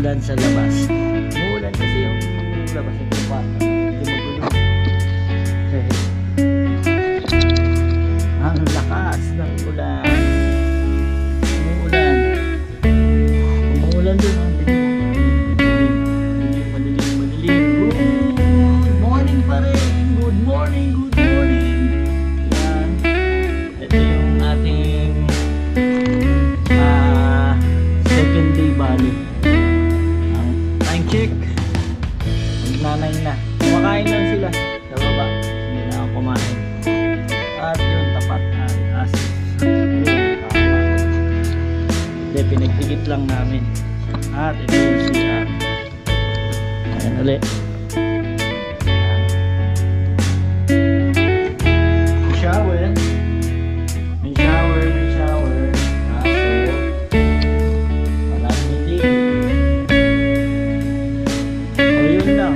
umuulan sa labas. Umuulan kasi yung labas ng kwarto. Hindi magulo. Ang lakas ng ulan. Umuulan. Umuulan doon. Madilim. Good morning pa rin. Good morning. Yan. Ito yung ating second day bali. Time check. Magnanay na. Kumakain lang sila sa baba. Hindi na ako kumain. At yung tapat ay as hindi, pinagdikit lang namin. At ito yung siya. Ayan ulit. May shower. Walang meeting. O yun lang.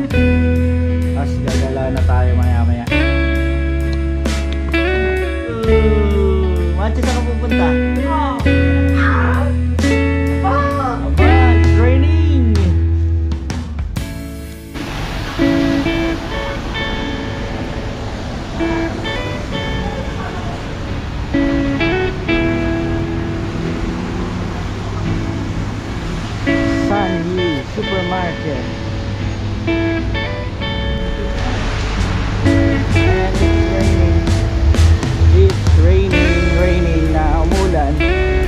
Tapos gagala na tayo maya. Mancha, saan ka pupunta? Aba, training! Sunview Supermarket. It's raining na umulan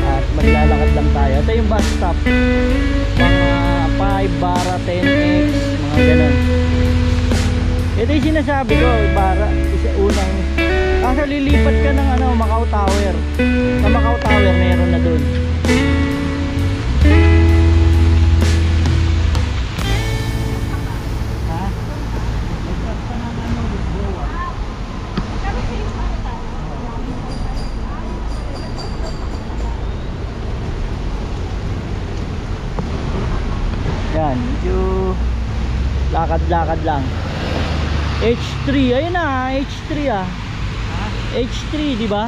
at maglalakad lang tayo. Ito yung bus stop, mga 5 bara 10x, mga ganun. Ito yung sinasabi ko, bara isa unang kasi lilipat ka ng Macau Tower. Sa Macau Tower meron na dun. Yan, medyo lakad-lakad lang. H3, ayun na, H3 ah. H3, di ba?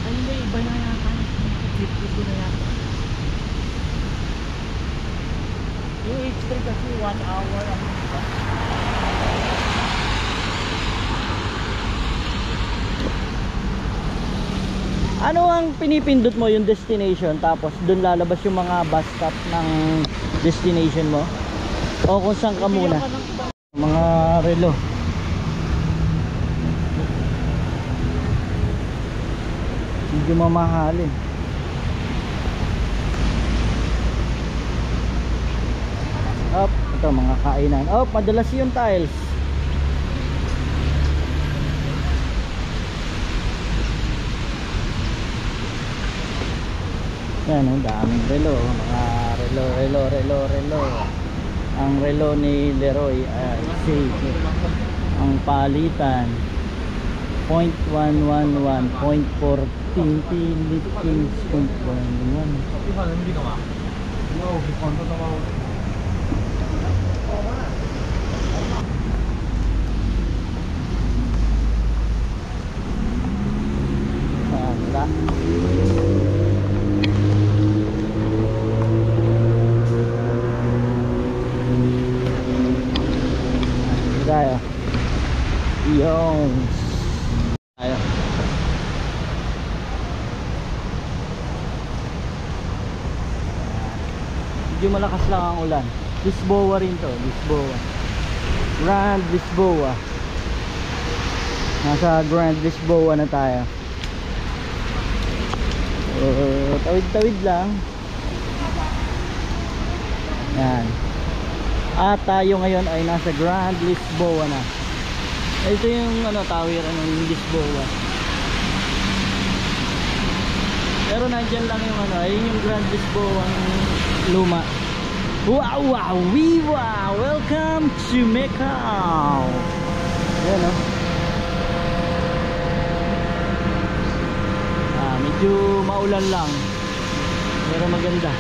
Ay, hindi, iba na yata. Ito na yata. Yung H3 kasi 1 hour ang diba? Ano ang pinipindot mo, yung destination, tapos dun lalabas yung mga bus stop ng destination mo? O kung saan ka muna? Mga relo. Medyo mamahalin. Up, ito mga kainan. Oh, madalas yung tiles. Yan, ang daming relo, mga relo. Ang relo ni Leroy ay safe. Ang palitan 0.111, 0.14 Philippines, 0.11. Wala. Tayo yung tayo medyo malakas lang ang ulan. Lisboa rin to, Lisboa, Grand Lisboa. Nasa Grand Lisboa na tayo. Tawid lang. Yan. At tayo ngayon ay nasa Grand Lisboa na. Ito yung tawiran ng Lisboa. Pero nandyan lang yung ayun yung Grand Lisboa luma. Wow, viva! Welcome to Macau. Ayan medyo maulan lang, pero maganda.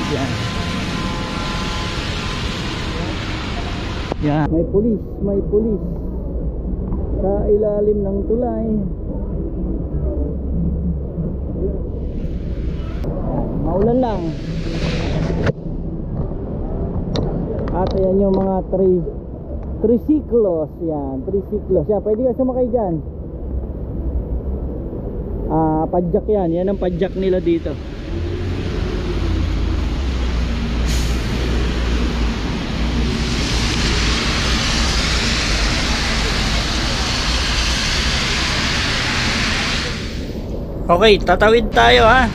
Yan. Yan. May pulis sa ilalim ng tulay. Ulan lang. At ayan yung mga tricyclos. Yan, tricyclos. Yan, pwede ka sumakay dyan. Padjak yan. Yan ang padjak nila dito. Okay, tatawid tayo ha.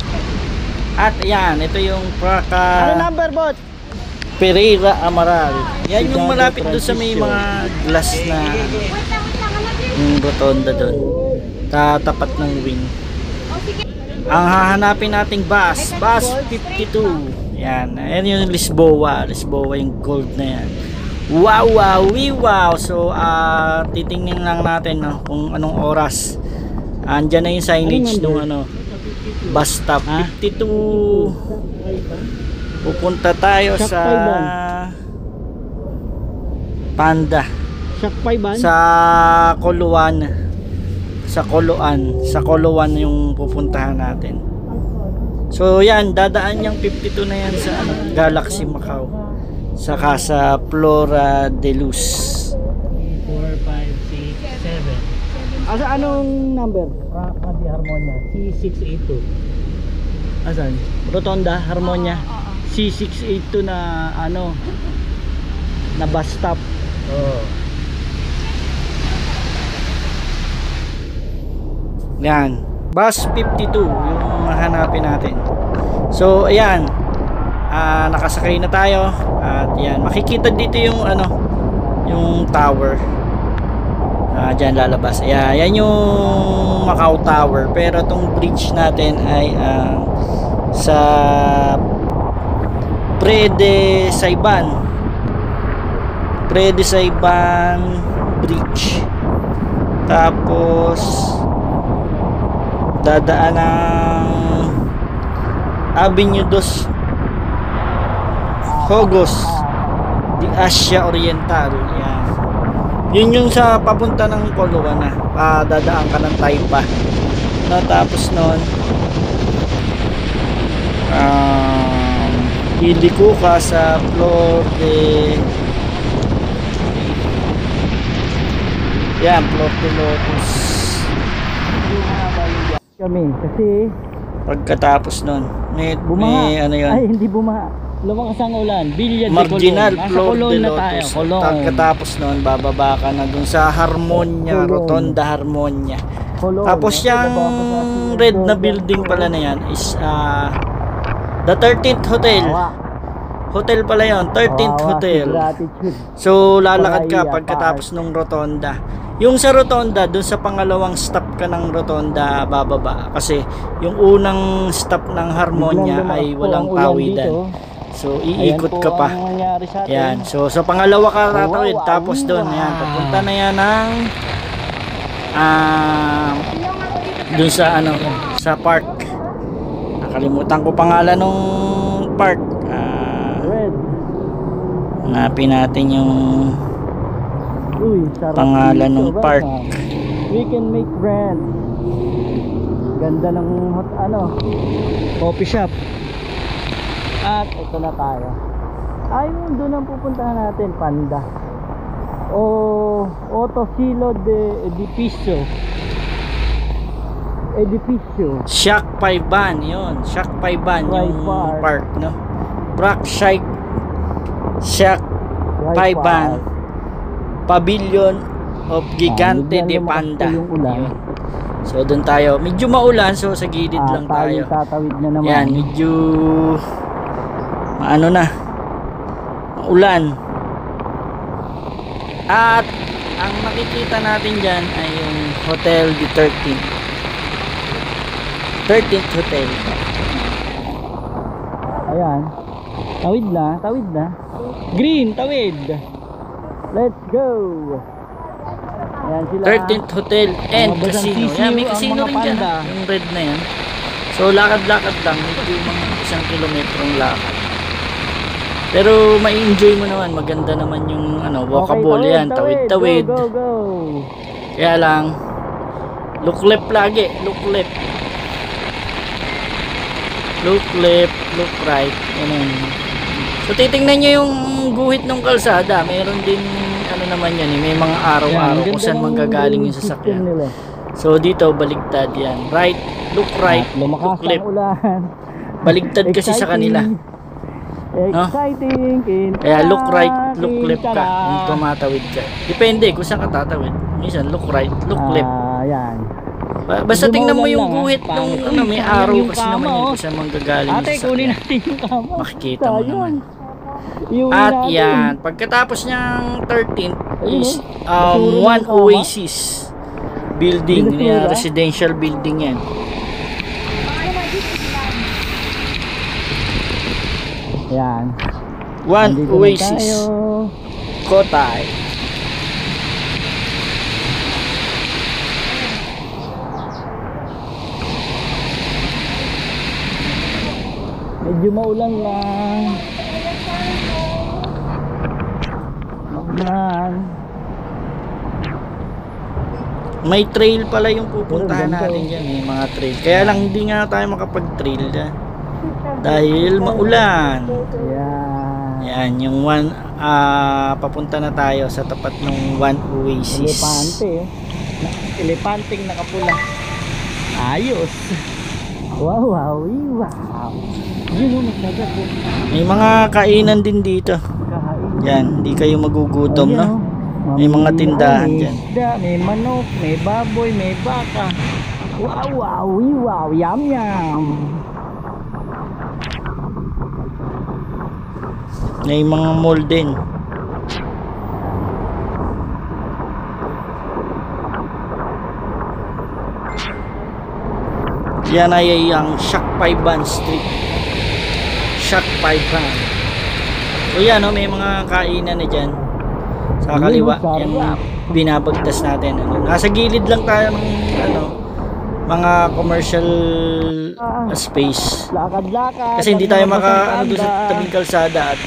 At ayan, ito yung Praca. Ano number bot? Pereira Amaral. Yan yung malapit doon sa may mga glass na yung rotonda doon. Tatapat ng wing. Ang hahanapin nating bus 52. Yan, ayan yung Lisboa. Lisboa yung gold na yan. Wow, wow, wow. So, titingnan lang natin no, kung anong oras. Andyan na yung signage nung bus stop 52. Pupunta tayo sa Panda. Sa Koloan. Sa Koloan yung pupuntahan natin. So yan, dadaan yung 52 na yan sa Galaxy Macau. Saka sa Flora de Luz. 4, 5, 6, 7. Anong number? Praca di Harmonia C682. Asan? Rotonda Harmonia C682 na na bus stop. Yan, bus 52 yung hanapin natin. So ayan, nakasakay na tayo. At yan, makikita dito yung yung tower. Dyan lalabas. Yan yung Macau Tower. Pero itong bridge natin ay sa Prede Saiban Bridge. Tapos dadaan ng Avenue dos Hogos di Asia Oriental. Yan. Yun yung sa papunta ng Koloan na. Dadaan ka ng Taipa. Tapos nun iliko ka sa Flor de Lotus. Kami kasi pagkatapos nun may ano yun? Ay, hindi bumaha. Lumakas ang ulan. Marginal Flor de Lotus. Pagkatapos nun, bababa ka na dun sa Harmonia, Rotonda Harmonia. Tapos yung red na building pala na yan is the 13th Hotel. Hotel pala yun, 13th Hotel. So lalakad ka pagkatapos ng Rotonda. Yung sa Rotonda, dun sa pangalawang stop ka ng Rotonda bababa. Kasi yung unang stop ng Harmonia ay walang pawidan. So iikot ka pa. Yan. So sa pangalawa ka tatawid, tapos doon yan, papunta na yan ng doon sa sa park. Nakalimutan ko pangalan ng park. Hanapin natin yung pangalan ng park. We can make friends. Ganda ng coffee shop. At ito na tayo. Ayun, doon ang pupuntahan natin, Panda. Otosilo de Edificio. Shack Paiban, yun. Shack Paiban yung park, no? Shack Paiban Pavilion of Gigante de Panda. Yun. So doon tayo. Medyo maulan, so sa gilid lang tayo. Tatawid na naman. Yan, medyo ulan. At ang makikita natin dyan ay yung Hotel de 13th Hotel. Ayan, tawid na. Green, tawid. Let's go. Ayan sila, 13th Hotel and Casino. Yan, may casino rin dyan, yung red na yan. So lakad-lakad lang, medyo mga 1 kilometrong lakad. Pero mai-enjoy mo naman, maganda naman yung walkable. Okay, yan, tawid-tawid. Go. Kaya lang look left lagi, look left. look left, look right. Ganun. So titingnan nyo yung guhit ng kalsada. Meron din ano naman yan, may mga araw-araw kung saan manggagaling yung sasakyan. So dito baligtad yan. Right, look right, look left. Baligtad kasi sa kanila. No? Kaya look right, look left ka kung tumatawid ka. Depende kung saan ka tatawid. Minsan look right, look left. Yan. Basta tingnan mo yung guhit nung ano, may araw kasi naman yun kung saan manggagaling yung Ate, kunin sasakyan. natin yung kama. Makikita mo naman. At yan, pagkatapos niyang 13th is One Oasis building, residential building yan. Yan. One Oasis Kotay. Medyo maulan lang. Maulan. May trail pala yung pupuntahan natin dyan, may mga trail. Kaya lang hindi nga tayo makapag-trail dyan dahil maulan. Yan, yung one, papunta na tayo sa tapat ng One Oasis. Elepante. Elepanteng nakapula. Ayos. Wow, wow, wow. Yun yung magdagat po. May mga kainan din dito. Yan, hindi kayo magugutom, no? May mga tindahan dyan. May manok, may baboy, may baka. Wow, wow, wow, yum, yum. May mga mall din. Yan ay ang Shakpayban Street. Shakpayban. So yan, no, may mga kainan na dyan sa kaliwa. Yan, binabagtas natin. Nasa gilid lang tayo ng ano, mga commercial space. Lakad-lakad. Kasi hindi tayo maka ano, doon sa tabing kalsada at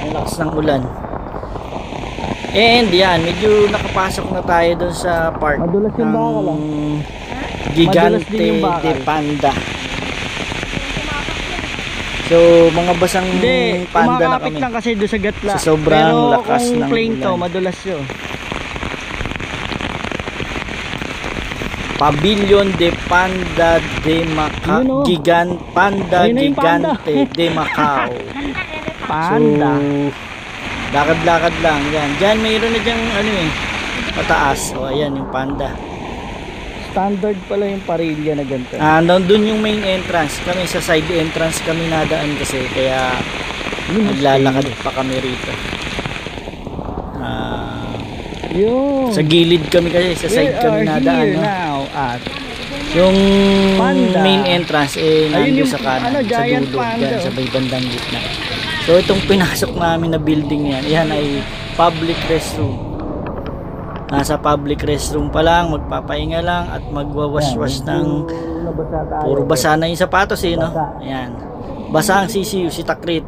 ang lakas ng ulan. And yan, medyo nakapasok na tayo doon sa park. Madulas yung bakal, Gigante de Panda. So, mga basang panda na kami. Lang kasi doon sa gatla. Sa sobrang lakas ng ulan. Pero kung plain to, madulas yun. Pavilion de Panda de Macau. Panda Gigante de Macau. Panda. So, lakad-lakad lang. Yan. Diyan mayroon na dyang ano pataas. O, ayan yung panda. Standard pala yung parilya na ganito. Nandun yung main entrance. Kami sa side entrance kami nadaan kasi. Kaya naglalakad pa kami rito. Sa gilid kami kasi. Sa side kami nadaan. No? Yung panda. Main entrance nandun sa kanan. Sa dulog dyan. Sa may bandang gitna. So itong pinasok namin na building yan. Yan ay public restroom. Nasa public restroom pa lang, magpapahinga lang at magwawash-wash ng puro basa na yung sapatos no? Ayan. Basa ang sisiyo, si Takrit.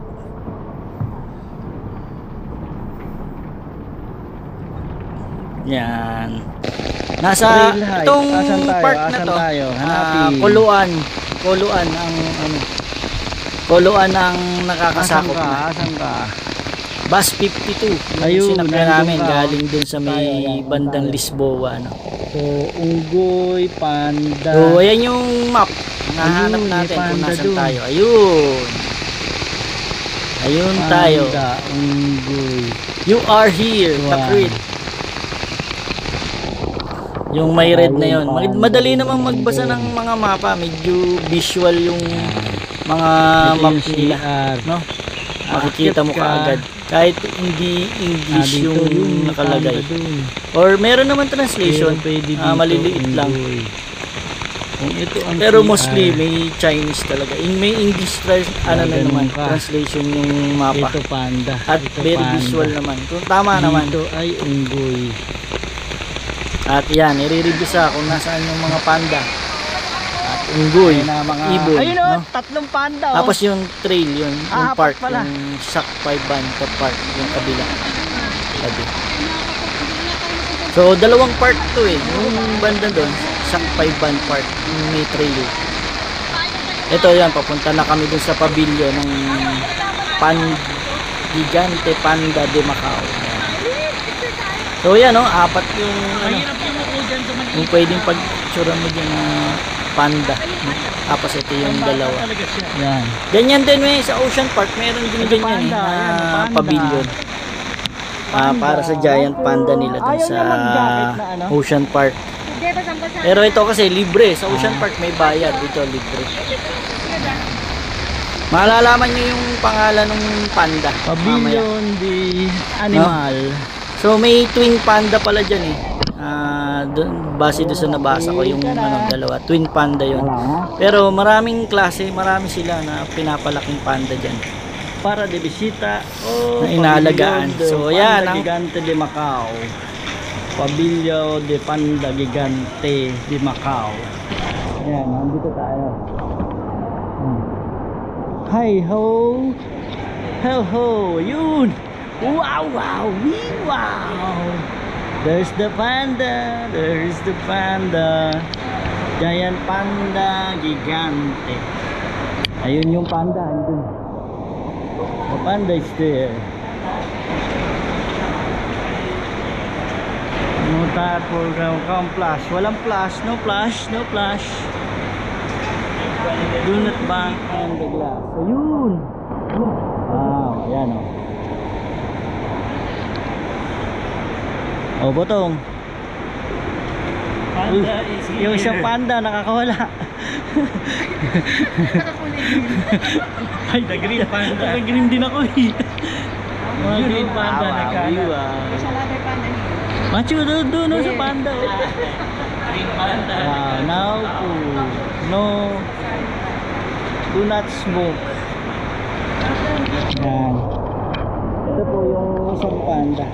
Yan. Nasa itong park na to, Kuluan ang ano. Kuluan ang nakakasakop. Asan ka? Bus 52 yung sinakyan namin galing dun sa may bandang Lisboa, no? So unggoy, panda. So ayan yung map, nahanap natin kung nasan tayo. Ayun tayo. Unggoy. You are here, Takrit. Yung may red na yun. Madali namang magbasa ng mga mapa, medyo visual yung mga map nila, no? Makikita mo kaagad kahit hindi English yung nakalagay, or meron naman translation, maliliit lang, pero mostly may Chinese talaga, may English translation yung mapa. Ito panda at very visual naman, kung tama naman. Ito ay unggoy. At yan, i-review sa kung nasaan yung mga panda at unggoy, ibon, ayun no? Tatlong panda. Tapos yung trail yun, yung park, pala. yung Shakpayban Park, yung kabila. So dalawang park to yung banda doon, Shakpayban Park, yung may trail. Ito yan, papunta na kami dun sa pavilion ng Gigante Panda de Macau. So yan, no, apat yung ano, yung pwedeng pagtsura mo dyan na panda. Tapos ito yung dalawa. Yan. Ganyan din sa Ocean Park, meron din ganyan na pavilion. Para sa giant panda nila dun sa Ocean Park. Pero ito kasi libre. Sa Ocean Park may bayad. Dito libre. Malalaman nyo yung pangalan ng panda. Pavilion de Animal. So may twin panda pala dyan eh. Base doon sa nabasa ko yung dalawa. Twin panda yon. Pero maraming klase, marami sila na pinapalaking panda dyan. Para de bisita na inalagaan. So yan ang Gigante de Macau. Pavilion de Panda Gigante de Macau. Ayan, nandito tayo. Hi ho. Ho ho, yun. Wow, wow, wee, wow. There's the panda, there's the panda. Giant panda gigante. Ayun yung panda, andun. The panda is there. No time for come flash. Walang flash, no flash, no flash. Do not bang on the glass. Ayun. Wow, ayan o. Oh, Botong. panda is here. Yung isang panda nakakawala. Ay, the green panda. Nag-green din ako eh. Mga green panda nagkano. Machu, doon sa panda. Green panda. Now, no, do not smoke. Yan. Ito po yung isang panda.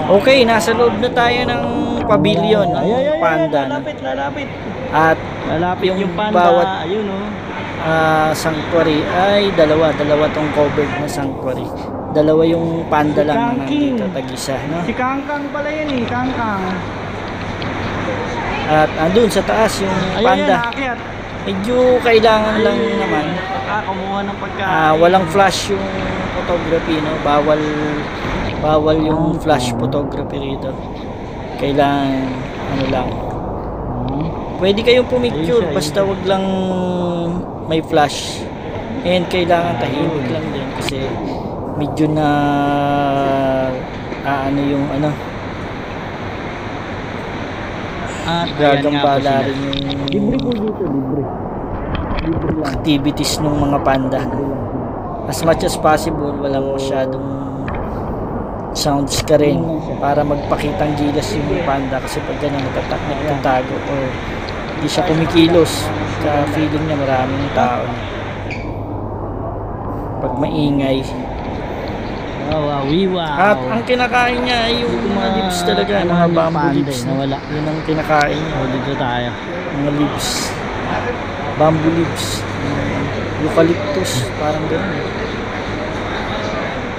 Okay, nasa loob na tayo ng pavilion ng panda. Lalapit. At Lalapit yung panda. bawat Ayun oh. sanctuary ay dalawa tong covered na sanctuary. Dalawa yung panda Si lang na Kangking. nandito, tag-isa, no? Si Kangkang pala yan eh, Kangkang. At andun sa taas yung Ayun panda. yan, naakyat. Medyo kailangan lang naman. Kumuha ng pagkain. Walang flash yung photography, no? Bawal yung flash photography rito. Kailangan ano lang. Pwede kayong pumicture basta wag lang may flash. And kailangan tahimik lang din kasi medyo na ano yung ano. At Gagambala rin libre yung po dito, libre. Libre lang. activities ng mga panda. As much as possible, walang masyadong sounds ka rin para magpakitang gilas yung panda kasi pag ganun nagtatago or hindi siya kumikilos ka feeling niya maraming tao pag maingay. Wow, wow. At ang kinakain niya ay yung mga leaves talaga, mga bamboo leaves na wala. Yun ang kinakain niya. Dito tayo. Mga leaves, bamboo leaves, eucalyptus, parang gano'n.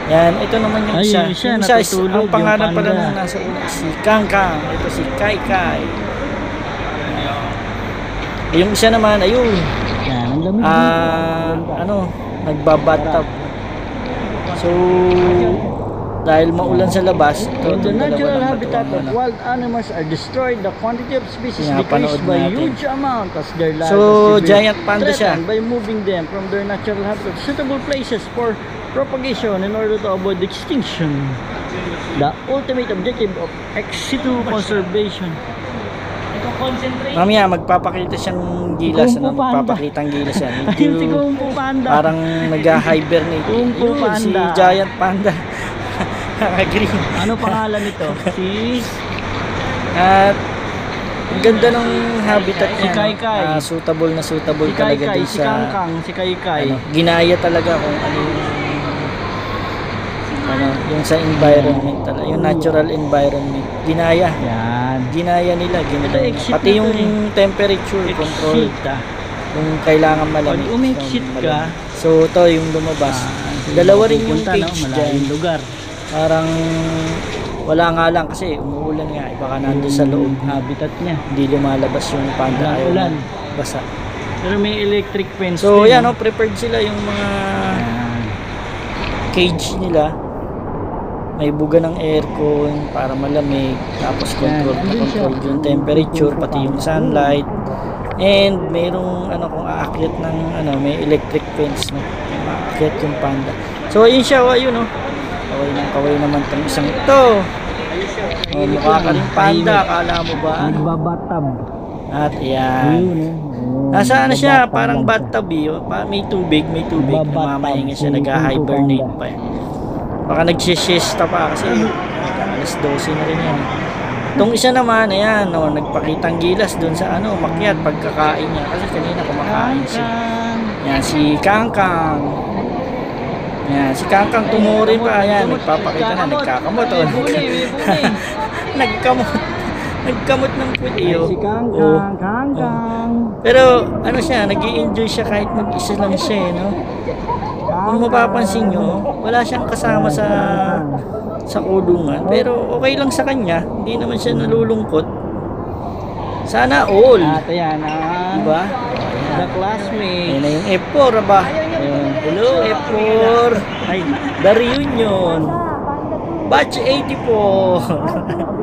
Yan, ito naman yung Ay, isa. yung isa, Yung isa, natutulog, ang pangalan yung pala panda. nung nasa una, si Kangkang. Ito si Kai Kai. Yung isa naman, ayun. Yan, ang dami. Nagbabathtub. So, dahil maulan sa labas, ito, In the dalawa natural lang habitat matuwang, of wild animals are destroyed, the quantity of species Pinapanood decreased by natin. huge amount as their lives So, are giant panda siya. threatened by moving them from their natural habitat to suitable places for propagation in order to avoid extinction. The ultimate objective of ex situ conservation. Mamaya magpapakita siyang gilas, Kung fu panda. magpapakitang gilas yan. Ayun si Medyo Kung Fu Panda. parang nag-hibernate. Kung Fu Yun, si Panda. giant panda. Green. Ano pangalan nito? Si At ang ganda ng habitat Si niya. Kai Kai. Suitable na suitable si Kai talaga Kai, dun si sa Kangkang, si Kai Kai. ginaya talaga kung ano yung sa environment talaga, yung natural environment. Ginaya nila, Exit pati na yung to temperature control Exit. kung kailangan malamig. Pag umexit ka, So ito yung lumabas. Dalawa rin yung pupunta, cage malayong dyan. lugar. Parang wala nga lang kasi umuulan nga. Baka nandun sa loob. Habitat niya. Hindi lumalabas yung panda. Ayaw Ulan. basa. Pero may electric fence So din, yan, no, prepared sila yung mga Yan. cage nila. May buga ng aircon para malamig. Tapos control Yan. na control yung temperature, pati yung sunlight. And mayroong ano kung aakyat ng ano, may electric fence, no. Aakyat yung panda. So ayun siya, ayun, no. Kaway naman tong isang ito. Oh, mukha ka rin panda, akala mo ba? Nagbabatab. At yan. Ayun, Nasa ano siya, parang bathtub yun. May tubig, namamahinga siya, nag-hibernate pa eh. Baka nagsisiesta pa kasi alas 12 na rin yan. Itong isa naman, ayan, no, nagpakitang gilas dun sa ano, umakyat pagkakain niya. Kasi kanina kumakain siya. Yan, si Kangkang. Yan, si Kangkang tumuri pa. Ayan, nagpapakita na, nagkakamot. Oh, nagkamot ng puti. Si Kangkang. Pero ano siya, nag-i-enjoy siya kahit mag-isa lang siya, no? Kung mapapansin nyo, wala siyang kasama sa kulungan. Pero okay lang sa kanya, hindi naman siya nalulungkot. Sana all. At ayan, Diba? the classmate. Ayan na yung F4, ba? Hello, F4. Ay, the reunion. Batch 84.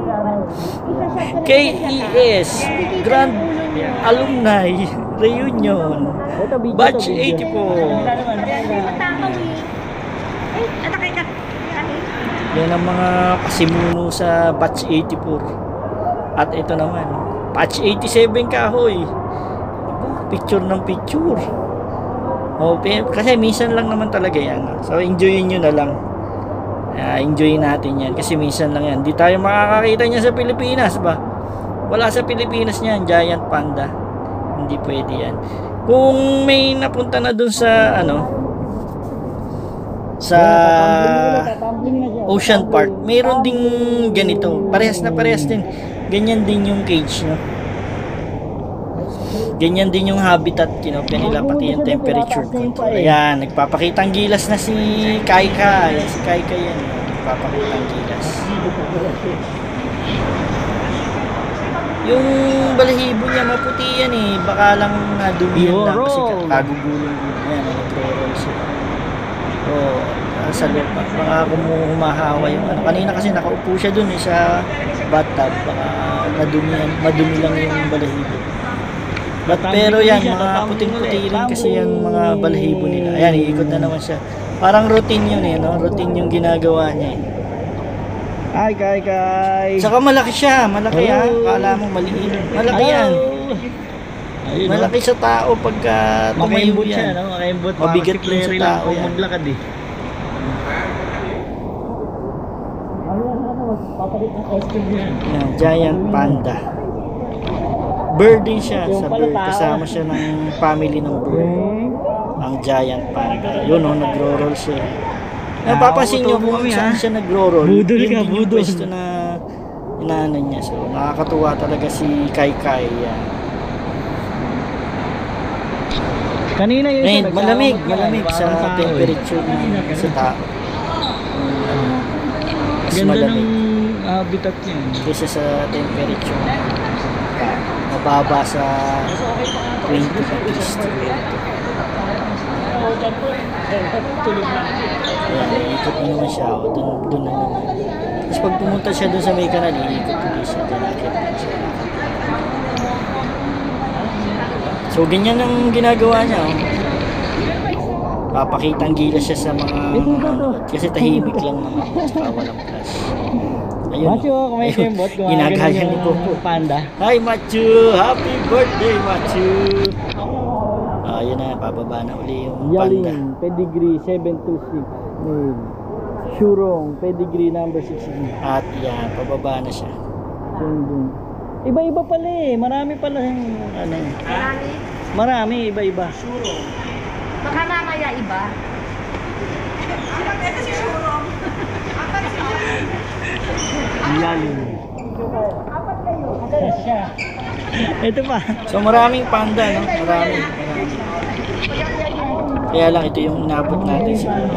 KES Grand Alumni Reunion Batch 84. Yan ang mga pasimuno sa Batch 84. At ito naman Batch 87 kahoy. Picture ng picture. Kasi minsan lang naman talaga yan. So enjoyin nyo na lang. Enjoy natin yan kasi minsan lang yan. Hindi tayo makakakita niya sa Pilipinas ba? Wala sa Pilipinas niyan, giant panda. Hindi pwede yan. Kung may napunta na dun sa ano, sa Ocean Park, mayroon ding ganito. Parehas din. Ganyan din yung cage, no? Ganyan din yung habitat, kinopya nila, pati yung temperature control. Ayan, nagpapakitang gilas na si Kaika. Ayan, si Kaika yan. Nagpapakitang gilas. Yung balahibo niya maputi yan eh. Baka lang dumihan lang kasi kagugulong-gulong. Ayan, nagro-roll siya. Oh, sa loob. Baka humahawa yung ano. Kanina kasi nakaupo siya dun eh sa bathtub. Baka madumi lang yung balahibo. Pero yan, mga puting-puti rin kasi yung mga balahibo nila. Ayan, iikot na naman siya. Parang routine yun eh, no? Routine yung ginagawa niya eh. Hi, Kai. Saka malaki siya, malaki ha. Kala mo maliit. Malaki yan. Ayun, malaki sa tao pagka tumayo makaimbot siya, yan. no? Makaimbot. Mabigat din sa tao yan. Maglakad eh. Yan, giant panda. Bird din siya, sa bird. Kasama siya ng family ng bird. Ang giant panda. Yun, oh, nagro-roll siya. Napapansin nyo kung saan siya nagro-roll. Budol yun ka, din yung budol. pwesto na inaano niya. So, nakakatuwa talaga si Kai. Yan. Kanina yun Ngayon, siya, malamig parang sa tao, temperature ng sa tao. Mas Ganda malamig ng habitat niya. kaysa sa temperature. Mababa sa 20 degrees. Ayan, iikot na naman siya. O, dun na naman. Tapos pag pumunta siya dun sa may kanal, iikot ulit siya. Dinakit na siya. So, ganyan ang ginagawa niya. Oh. Papakitang gila siya sa mga kasi tahimik lang naman. Tsaka walang flash. Ayun. Macho, kumain siya yung bot. Ginagaya ni Popo. Panda. Hi, Machu! Happy birthday, Machu! Yun na, pababa na uli yung panda. Yaling, pedigree 726. Male. Shurong, pedigree number 16. At yan, pababa na siya. Iba-iba pala eh. Marami pala yung ano. Marami. Marami, iba-iba. Baka mamaya iba. Yaling. Ito pa. So maraming panda, no? Marami. Kaya lang ito yung inabot natin siguro.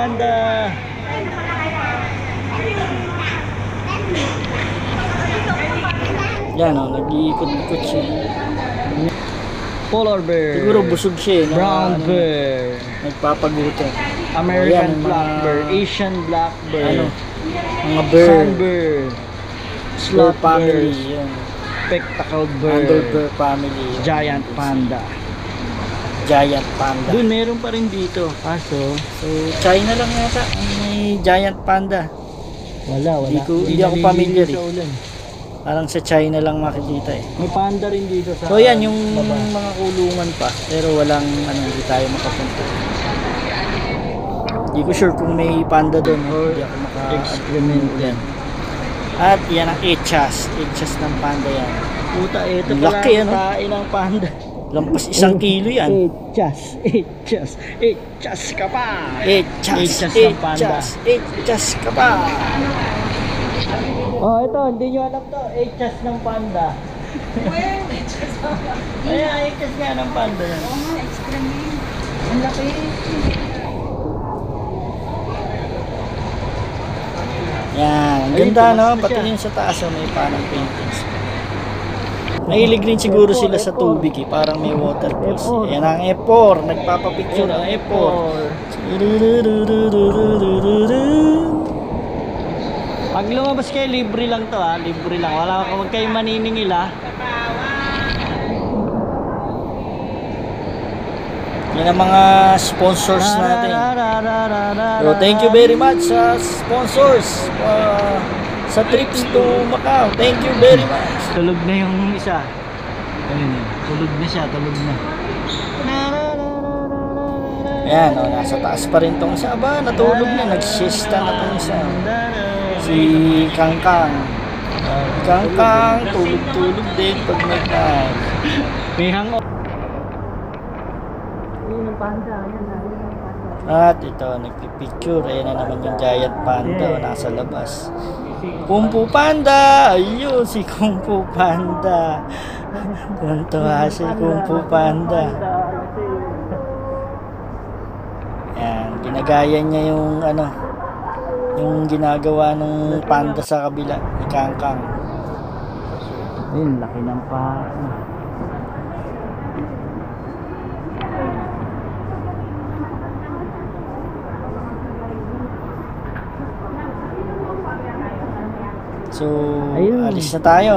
panda. Yan o, nag-iikot-ikot siya. Polar bear. Siguro busog siya eh. Brown bear. Nagpapagutom. American Ayan, black mga- bear. Asian black bear. Ano? Mga bear. Sun bear. Slot family. bear. Yan. Spectacled bear. Underbear family. Giant panda. Giant panda. Doon meron pa rin dito. Kaso, So, China lang yata ang may giant panda. wala. Hindi ako familiar sa eh. ulan. Parang sa China lang makikita eh. May panda rin dito sa So yan yung baba. mga kulungan pa pero walang hindi tayo makapunta. Hindi ko sure kung may panda doon. Hindi ako Experiment yan. At yan ang echas ng panda yan. Puta, ito Laki, pala ano? tae ng panda. Lampas 1 kilo yan. Echas ka pa. Echas ng panda. Echas ka pa. Oh, ito, hindi nyo alam to. Echas ng panda. Ayan, echas nga ng panda yan. Oo nga, experiment. Ang laki. Yan, ang Ayun, ganda no, tumaas na pati siya. yung sa taas may parang paintings. Mahilig rin siguro sila sa tubig eh, parang may waterfalls. F4. Yan ang F4, nagpapapicture ang F4. Pag lumabas kayo, libre lang to ha. Libre lang. Wala ka, huwag kayo maniningil ha. Yan ang mga sponsors natin. So, thank you very much sa sponsors sa trips to Macau. Thank you very much. Tulog na yung isa. Ayun eh. Tulog na siya. Tulog na. Ayan, oh, nasa taas pa rin tong isa. Aba, natulog na. Nag-siesta na tong isa. Si Kangkang. Kangkang, tulog-tulog din pag nag-live. May hangout. At ito, nagpipicture. Ayan na naman yung giant panda nasa labas. Kung Fu Panda! Ayun, si Kung Fu Panda. Tuntua si Kung Fu Panda. Ayan, ginagaya niya yung yung ginagawa ng panda sa kabila ni Kangkang. Ayun, laki ng pa. So, Ayun. alis na tayo.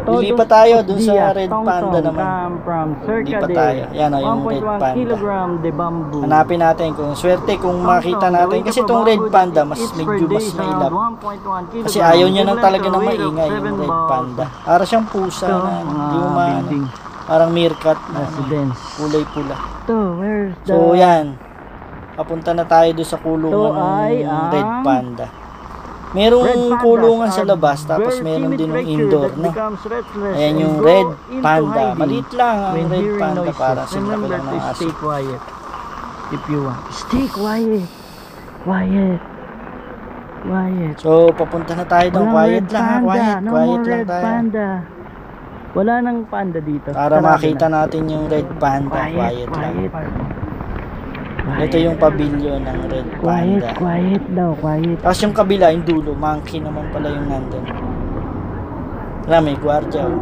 Lilipat tayo dun sa red panda naman. From Lilipat tayo. Yan o, yung red 1.1 panda. kilogram de bamboo. Hanapin natin kung swerte kung makita natin. Kasi itong red panda, mas medyo mas mailap. Kasi ayaw niya nang talaga na maingay yung red panda. Para siyang pusa na hindi mo building. parang meerkat na Residence. kulay pula. Ito, where's the... So yan. Papunta na tayo doon sa kulungan Ito ay ng ang red panda. Red Merong pandas kulungan sa are labas tapos very meron timid din ng creature indoor, that no? becomes restless Ayan and yung go red into panda. hiding Maliit lang ang when red hearing panda noises. para sa laki Remember lang ng to aso. stay quiet if you want. Stay quiet. Quiet. Quiet. So papunta na tayo doon. Walang Quiet red lang ha. panda. Quiet. No Quiet more lang red tayo. panda. Wala nang panda dito. Para Sarado makita na. natin yung red panda. Quiet lang. Ito yung pavilion ng red Quiet, panda. quiet daw, quiet. Tapos yung kabila, yung dulo, monkey naman pala yung nandun. Wala, may gwardiya.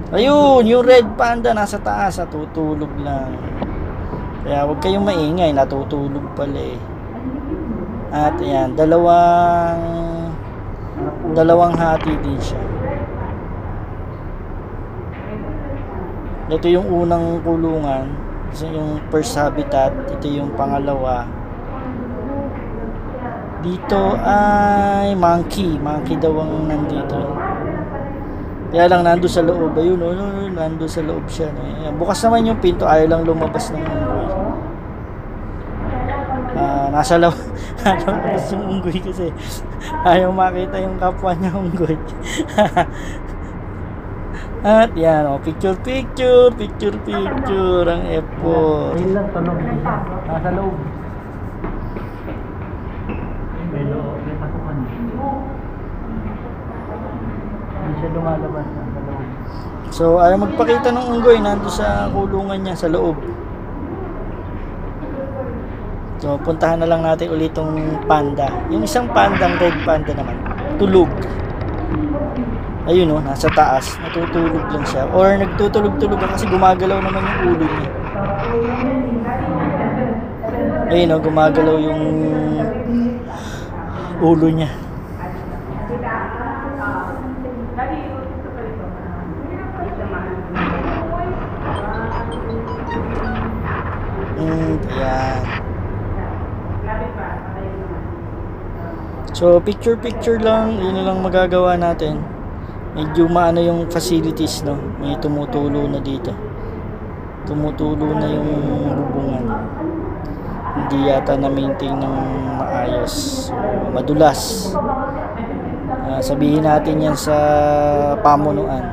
Ayun, yung red panda nasa taas, natutulog lang. Kaya huwag kayong maingay, natutulog pala eh. At ayan, dalawang hati din siya. Ito yung unang kulungan. Ito yung first habitat. Ito yung pangalawa. Dito ay monkey. Monkey daw ang nandito. Kaya lang nando sa loob. Ayun, nando sa loob siya. Ayan. Bukas naman yung pinto. Ayaw lang lumabas ng unggoy. Nasa labas yung unggoy kasi ayaw makita yung kapwa niya unggoy. At yan, picture ang F4. Ayun lang, tunog. Nasa loob. May pasukan. Hindi siya lumalabas. Nasa loob. So, ayaw magpakita ng unggoy, nando sa kulungan niya sa loob. So, puntahan na lang natin ulit tong panda. Yung isang pandang red panda naman, tulog. Ayun o, nasa taas. Natutulog lang siya. Or nagtutulog-tulog kasi gumagalaw naman yung ulo niya. Ayun o, gumagalaw yung ulo niya. Ayan. So, picture-picture lang. Yun na lang magagawa natin. Medyo maano yung facilities, no? May tumutulo na dito. Tumutulo na yung bubungan. Hindi yata na-maintain ng maayos. So, madulas. Sabihin natin yan sa pamunuan.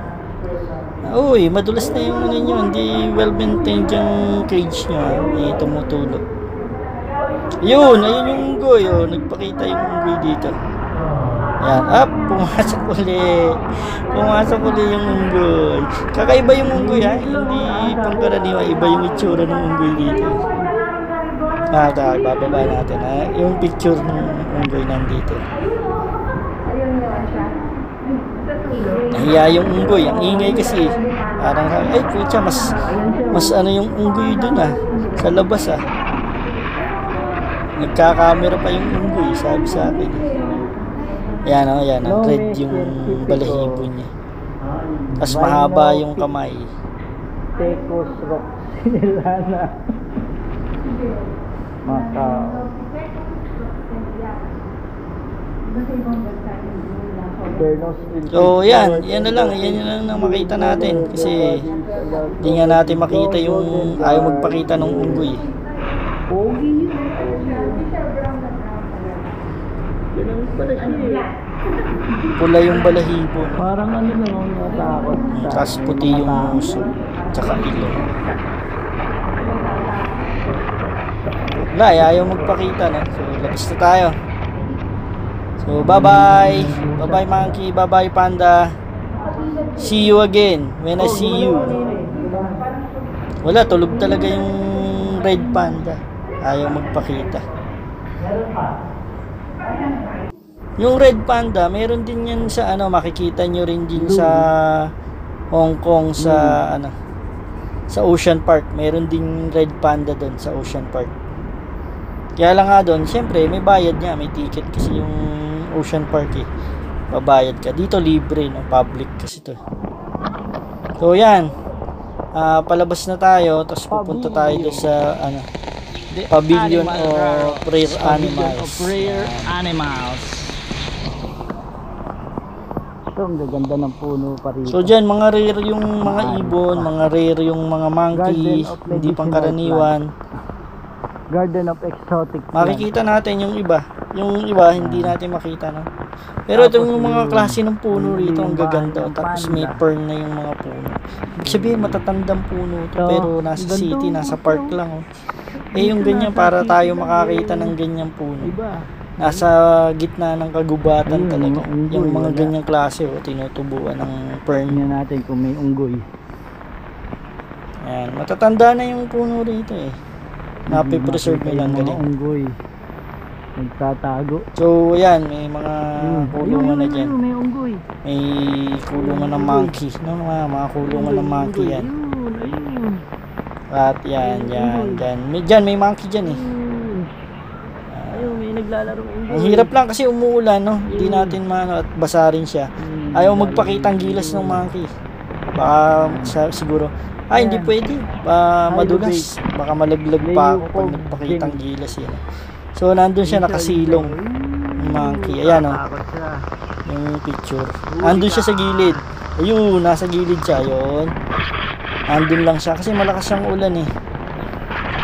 Uy, madulas na yung ano nyo. Hindi well-maintained yung cage nyo. May tumutulo. Yun, ayun yung unggoy. Oh. Nagpakita yung unggoy dito. Yan, up, pumasok uli. Pumasok uli yung unggoy. Kakaiba yung unggoy ha. Hindi pangkaraniwan. Iba yung itsura ng unggoy dito. Bababa natin ha. Yung picture ng unggoy nandito. Nahiya yung unggoy. Ang ingay kasi. Parang, ay putya, mas ano yung unggoy dun ha. Sa labas ha. Nagkakamera pa yung unggoy. Sabi sa akin. Yan o, yan. Ang red yung balahibo niya. Tapos mahaba yung kamay. Tecos Rock Sinilana. Macau. So yan na lang. Yan lang makita natin. Kasi hindi nga natin makita yung ayaw magpakita ng unggoy. Pula yung balahibo. Parang ano lang ang natakot. Tapos puti yung muso. Tsaka ilong. Wala, ayaw magpakita na. So, labas na tayo. So, bye-bye. Bye-bye monkey. Bye-bye panda. See you again when I see you. Wala, tulog talaga yung red panda. Ayaw magpakita. Yung red panda, meron din yan sa ano, makikita nyo rin din sa Hong Kong sa ano, sa Ocean Park. Meron din red panda doon sa Ocean Park. Kaya lang nga doon, syempre may bayad niya, may ticket kasi yung Ocean Park eh. Babayad ka. Dito libre, no? Public kasi to. So yan. Palabas na tayo, tapos pupunta tayo doon sa ano, Pavilion of Rare Animals. Ito, ang gaganda ng puno pa rin. So dyan, mga rare yung mga ibon, mga rare yung mga monkey, hindi pangkaraniwan. Garden of Exotic Plants. Makikita natin yung iba. Yung iba, hindi natin makita, no? Pero itong mga klase ng puno rito, ang gaganda. Tapos may fern na yung mga puno. Ibig sabihin, matatandang puno to, pero nasa city, nasa park lang. Oh. Eh yung ganyan, para tayo makakita ng ganyang puno. Nasa gitna ng kagubatan talaga. Yung mga ganyang klase, oh, tinutubuan ng fern. Tingnan natin kung may unggoy. Ayan, matatanda na yung puno rito eh. Napipreserve nila ang galing. Unggoy. Nagtatago. So, ayan, may mga kulungan na dyan. May unggoy. May kulungan ng monkey. No, mga kulungan ng monkey yan. Ayun. At yan. Dyan, may monkey dyan eh. Ayun, may naglalaro unggoy. Ang hirap lang kasi umuulan, no? Hindi natin maano at basa rin siya. Ayaw magpakita ang gilas ng monkey. Baka siguro, hindi pwede. Madulas. Baka malaglag pa ako pag nagpakita ang gilas yan. So, nandun siya nakasilong. Yung monkey. Ayan, oh. Yung picture. Nandun siya sa gilid. Ayun, nasa gilid siya. Ayun. Nandun lang siya. Kasi malakas siyang ulan eh.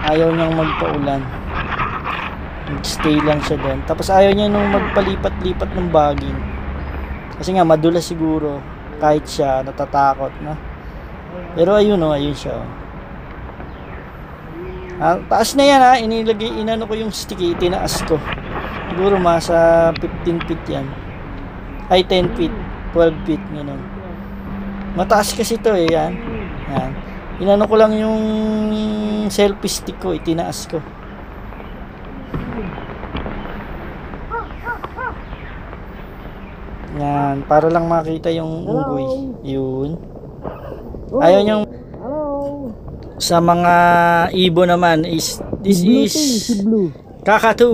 Ayaw niyang magpaulan. Stay lang siya doon. Tapos ayaw niya nung magpalipat-lipat ng baging. Kasi nga, madulas siguro. Kahit siya, natatakot, no? Pero ayun, oh. Ayun siya, oh. Taas na yan ha, inano ko yung sticky, tinaas ko. Siguro masa 15 feet yan. Ay 10 feet, 12 feet, gano'n. Mataas kasi to eh, yan. Inano ko lang yung selfie stick ko, itinaas ko. Yan, para lang makita yung unggoy. Yun. Ayaw niyang sa mga ibon naman is this is kakatu.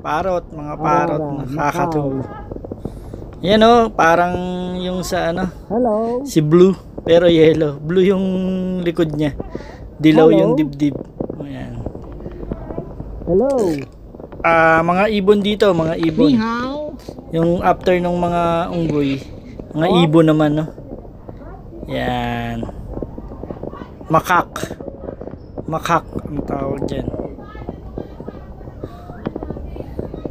Parot, mga parot na kakatu. Yan oh, parang yung sa ano, si Blue pero yellow. Blue yung likod niya. Dilaw yung dibdib. Ayan. Mga ibon dito, mga ibon. Yung after ng mga unggoy, mga ibon naman, no? Yan. Makak. Makak ang tawag dyan.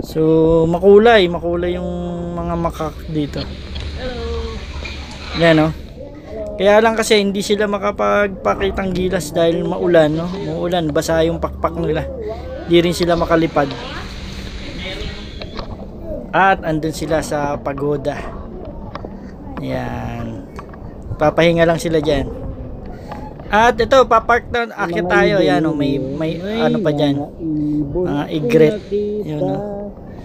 So, makulay yung mga makak dito. Yan, no? Kaya lang kasi hindi sila makapagpakitang gilas dahil maulan, no? Maulan, basa yung pakpak nila. Hindi rin sila makalipad. At andun sila sa pagoda. Yan. Papahinga lang sila dyan. At ito, papark na akit tayo. Yan o, may ano pa dyan. Mga igret. Yun o.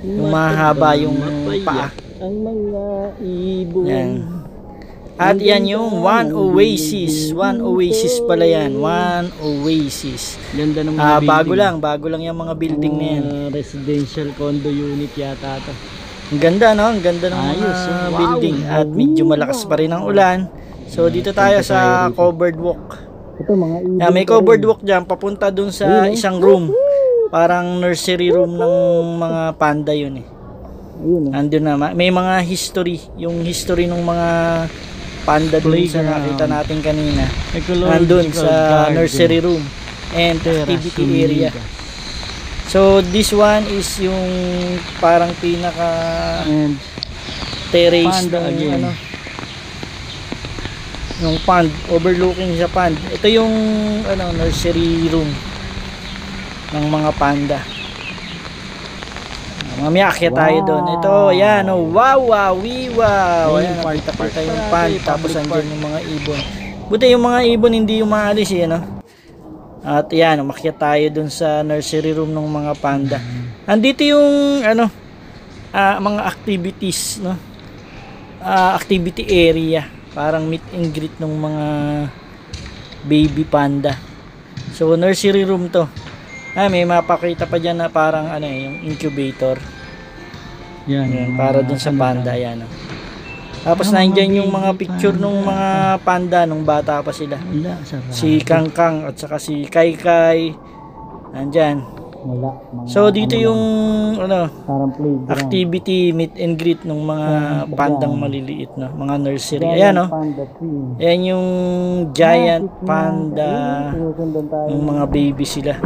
Yung mahaba yung paa. Yan. At yan yung One Oasis. One Oasis pala yan. One Oasis. Ganda ng mga bago lang yung mga building na yan. Residential condo unit yata ito. Ang ganda, no? Ang ganda ng mga building. At medyo malakas pa rin ang ulan. So dito tayo sa covered walk. Ito mga ibon. May covered walk dyan. Papunta dun sa isang room. Parang nursery room ng mga panda yun eh. Andun na. May mga history. Yung history ng mga panda dun sa nakita natin kanina. Andun sa nursery room and activity area. So this one is yung parang pinaka terrace ng ano, yung pond, overlooking sa pond. Ito yung ano, nursery room ng mga panda. Mamaya akyat tayo doon. Ito, ayan, oh, wow, ayan, nakita yung pond, tapos andyan yung mga ibon. Buti yung mga ibon hindi umaalis eh, no? At ayan, umakyat tayo dun sa nursery room ng mga panda. Andito yung ano, mga activities, no? Activity area, parang meet and greet ng mga baby panda. So nursery room to. May mapakita pa dyan na parang ano, yung incubator. Yan, para dun sa panda, yan. Tapos nandiyan yung mga picture ng mga panda nung bata pa sila. Si Kangkang at saka si Kaykay. Nandyan. So dito yung ano, activity meet and greet ng mga pandang maliliit, no? Mga nursery. Ayan, no? Ayan yung giant panda. Yung mga baby sila.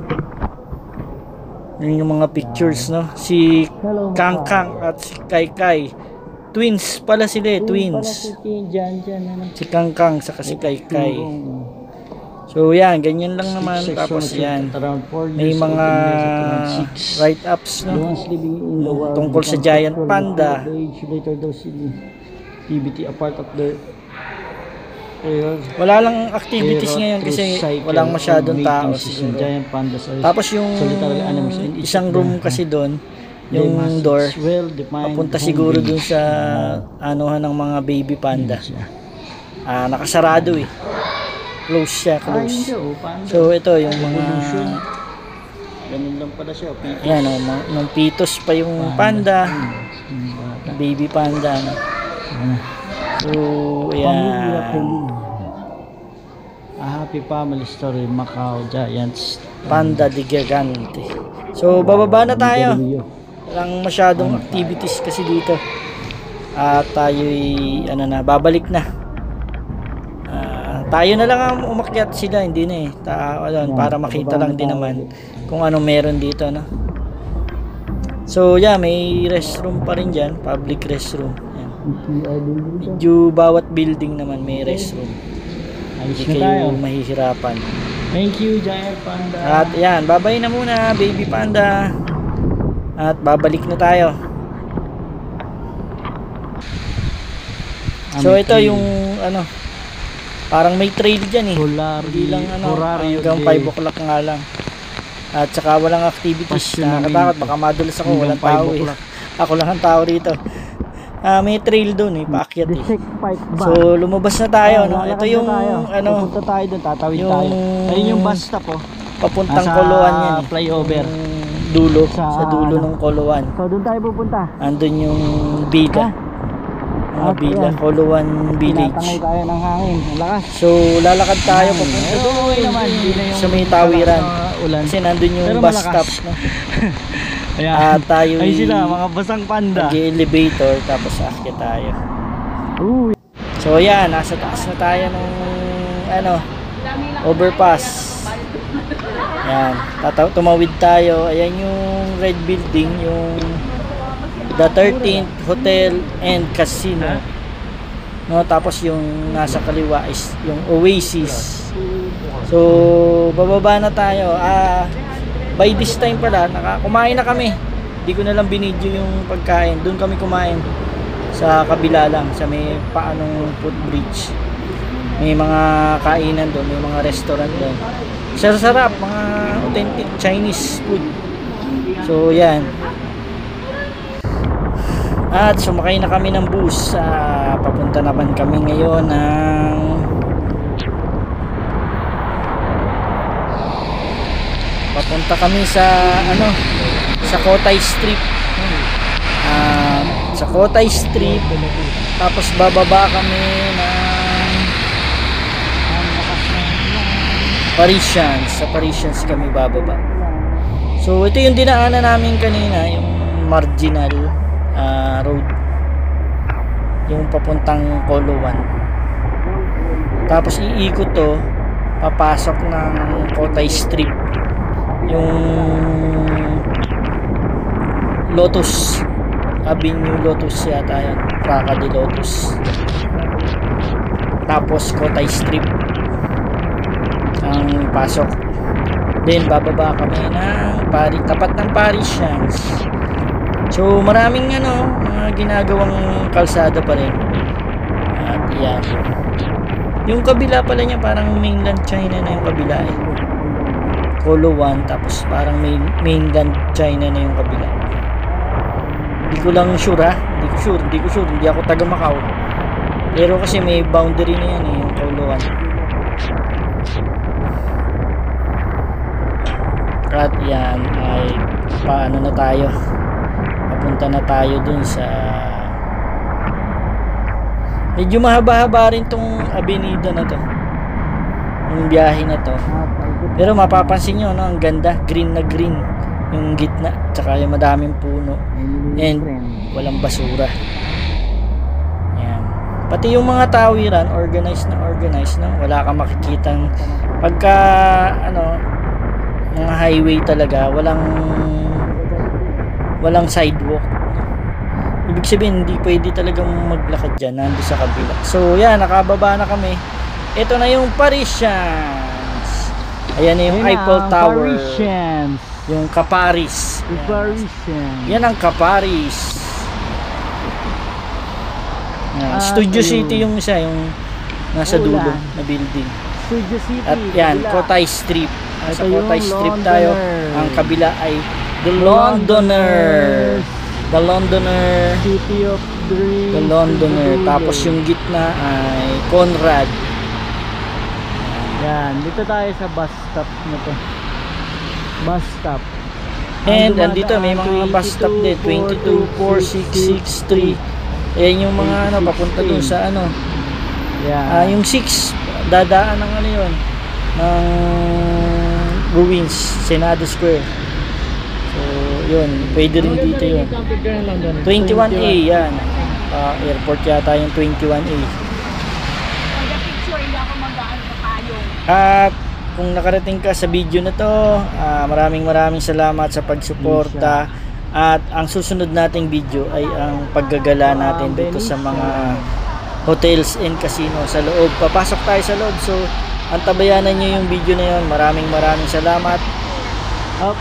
Yun yung mga pictures, no? Si Kangkang at si Kaykay. Twins pala sila eh, twins. Si Kangkang saka si Kaykay. So yan, ganyan lang naman. Tapos yan, may mga write-ups, no? Tungkol sa giant panda. Wala lang activities ngayon kasi walang masyadong tao. Tapos yung isang room kasi doon, yung door papunta siguro dun sa anuhan ng mga baby panda. Nakasarado eh, close siya, close. So ito yung mga ganun lang pala siya. Yan o, nung pitos pa yung panda, baby panda, no? So yan, Happy Family Story Macau Giants Panda de Gigante. So bababa na tayo. Walang masyadong activities kasi dito. At tayo'y ano na, babalik na. Tayo na lang ang umakyat, sila hindi na eh. Para makita lang din naman kung ano meron dito, no? So yeah, may restroom pa rin dyan, public restroom. Yan. Medyo bawat building naman may restroom. Hindi kayo mahihirapan. Thank you, Giant Panda. At yan, babay na muna, baby panda. At babalik na tayo. So ito yung ano, parang may trail dyan eh. Hindi lang ano, hanggang 5 o'clock nga lang. At saka walang activities. Passion Nakakatakot, namin. baka madulas ako, walang Hanggang tao 5 eh. o'clock. Ako lang ang tao rito. May trail doon eh, paakyat eh. District Park ba? So lumabas na tayo, no? lalakad Ito yung na tayo. ano, Pupunta tayo doon, tatawid yung- tayo. Ayun yung bus stop oh. papuntang Nasa Koloan yan eh. flyover. Yung dulo, sa dulo ano? ng Koloan. So doon tayo pupunta. Andun yung Bida. Mga At Bida, yan. Koloan Village. Tinatangay tayo ng hangin. Ang lakas. So lalakad tayo Hangin. papunta Pero doon. okay naman, hindi na yung sa may tawiran. ulan. Kasi nandun yung Pero bus malakas. stop. No? Ayan. Tayo Ay sila, mga basang panda. nag-elevator tapos aakyat tayo. Uy. So yan, nasa taas na tayo ng ano, overpass. Yan, tumawid tayo. Ayan yung red building, yung the 13th Hotel and Casino. No, tapos yung nasa kaliwa is yung Oasis. So, bababa na tayo. By this time pala, kumain na kami. Hindi ko na lang binidyo yung pagkain. Doon kami kumain sa kabila lang, sa may paanong footbridge. May mga kainan doon, may mga restaurant doon. Sarap, mga authentic Chinese food. So, yan. At sumakay na kami ng bus. Papunta naman kami ngayon ng papunta kami sa ano, sa Kotay Street. Sa Kotay Street. Tapos bababa kami ng Parisians. Sa Parisians kami bababa. So ito yung dinaanan namin kanina, yung marginal road, yung papuntang Koloan. Tapos iikot to, papasok ng Kotay Street, yung Lotus Avenue, Lotus yata yan, Praca de Lotus. Tapos Kotay Street ang pasok. Then bababa kami ng tapat ng Parisians. So maraming mga ginagawang kalsada pa rin. At yan. Yung kabila pala niya parang mainland China na yung kabila eh. Koloan, tapos parang mainland China na yung kabila. Hindi ko lang sure ha. Hindi ko sure. Hindi ako taga Macau. Pero kasi may boundary na yan eh, yung Koloan. At yan ay paano na tayo. Papunta na tayo dun sa medyo mahaba-haba rin tong avenida na to, yung biyahe na to. Pero mapapansin nyo, no, ang ganda, green na green yung gitna, tsaka yung madaming puno and walang basura. Yan. Pati yung mga tawiran organized na organized, no? Wala kang makikitang pagka mga highway talaga, walang sidewalk. Ibig sabihin, hindi pwede talagang maglakad dyan, nando sa kabila. So yan, nakababa na kami. Ito na yung Parisians. Ayan na yung Eiffel Tower. Parisians. Yung Caparis. Parisians. Yan ang Caparis. Yan. Studio ayun. City yung isa, yung nasa dulo na building. Studio City. At yan, kabila. Kotay Street. Sa Ito yung Kotay Street tayo. Londoners. Ang kabila ay The Londoner. The Londoner. City of Dreams. The Londoner. Dulo. Tapos yung gitna ay Conrad. Yan, dito tayo sa bus stop na to. Bus stop. And Ang andito may mga bus stop din. 224663. Ayan yung mga papunta dun sa Yan. yung 6 dadaan ng yun, ng ruins, Senado Square. So yun, pwede rin dito yun. 21A yan. Airport yata yung 21A. At kung nakarating ka sa video na to, maraming salamat sa pagsuporta. At ang susunod nating video ay ang paggagala natin dito sa mga hotels and casino sa loob. Papasok tayo sa loob. So antabayanan nyo yung video na yun. Maraming salamat. Up.